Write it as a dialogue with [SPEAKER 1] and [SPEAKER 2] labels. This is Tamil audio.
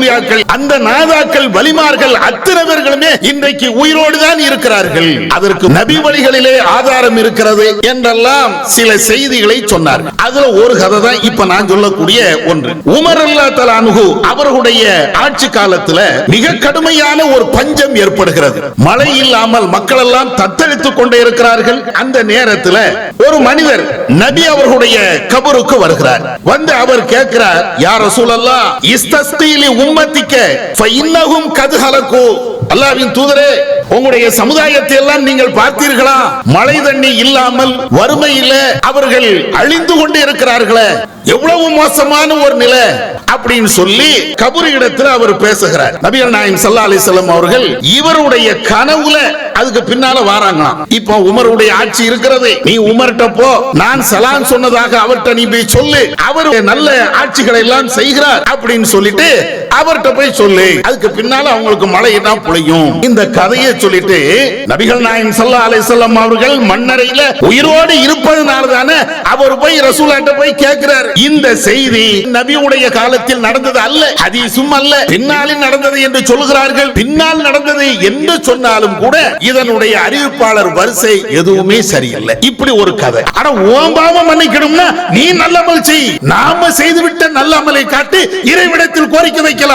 [SPEAKER 1] அவுலியாக்கள், அந்த நாதாக்கள், வலிமார்கள் அத்தனை பேர்களுமே இன்றைக்கு உயிரோடு தான் இருக்கிறார்கள். அதற்கு நபி வழிகளிலே ஆதாரம் இருக்கிறது என்றெல்லாம் சில செய்திகளை சொன்னார். அதுல ஒரு கதை தான் இப்ப நான் சொல்லக்கூடிய ஒன்று. உமர் ரலியல்லாஹு அன்ஹு அவர்களுடைய ஆட்சி காலத்துல மிக கடுமையான ஒரு பஞ்சம் ஏற்படுகிறது. மழை இல்லாமல் மக்கள் எல்லாம் தத்தளித்துக் கொண்டே இருக்கிறார்கள். அந்த நேரத்தில் ஒரு மனிதர் நபி அவர்களுடைய கபருக்கு வருகிறார். வந்து அவர் கேட்கிறார், யா ரசூலல்லாஹ் இஸ்தஸ்கீ லி உம்மத்திக ஃபஇன்னஹும் கத் ஹலகு. அல்லாஹ்வின் தூதரே, உங்களுடைய சமுதாயத்தை எல்லாம் நீங்கள் பார்த்தீர்களா? மழை தண்ணி இல்லாமல் வறுமையில அவர்கள் அழிந்து கொண்டு இருக்கிறார்களே, எவ்வளவு மோசமான ஒரு நிலை அப்படின்னு சொல்லி கபர் இடத்துல அவர் பேசுகிறார். நபிகள் நாயகம் ஸல்லல்லாஹு அலைஹி வஸல்லம் அவர்கள் இவருடைய கனவுல அதுக்கு பின்னால வராங்களாம். இப்போ உமருடைய ஆட்சி இருக்கிறது, நீ உமர்ட்ட போ, நான் சலாம் சொன்னதாக அவர்ட்ட நீ போய் சொல்லு, அவர் நல்ல ஆட்சிகளை எல்லாம் செய்கிறார் அப்படின்னு சொல்லிட்டு அவர்ட்ட போய் சொல்லு, அதுக்கு பின்னால அவங்களுக்கு மழை தான் பொழியும். இந்த கதையை சொல்லிட்டு நபிகள் நாயகம் ஸல்லல்லாஹு அலைஹி வஸல்லம் அவர்கள் மன்னரையில உயிரோடு இருப்பதனால தானே அவர் போய் ரசூலாட்ட போய் கேட்கிறார். இந்த செய்தி நபியுடைய காலத்தில் நடந்தது அல்ல, ஹதீஸும் அல்ல, பின்னாலில் நடந்தது என்று சொல்கிறார்கள். பின்னால் நடந்தது என்று சொன்னாலும் கூட இதனுடைய அறிவிப்பாளர் வரிசை எதுவுமே சரியில்லை. இப்படி ஒரு கதை. ஆனா ஓம்பாவம் மன்னிக்கணும்னா நீ நல்ல அமல் செய், நாம செய்துவிட்ட நல்ல அமலை காட்டி இறைவிடத்தில் கோரிக்கை வைக்கலாம்.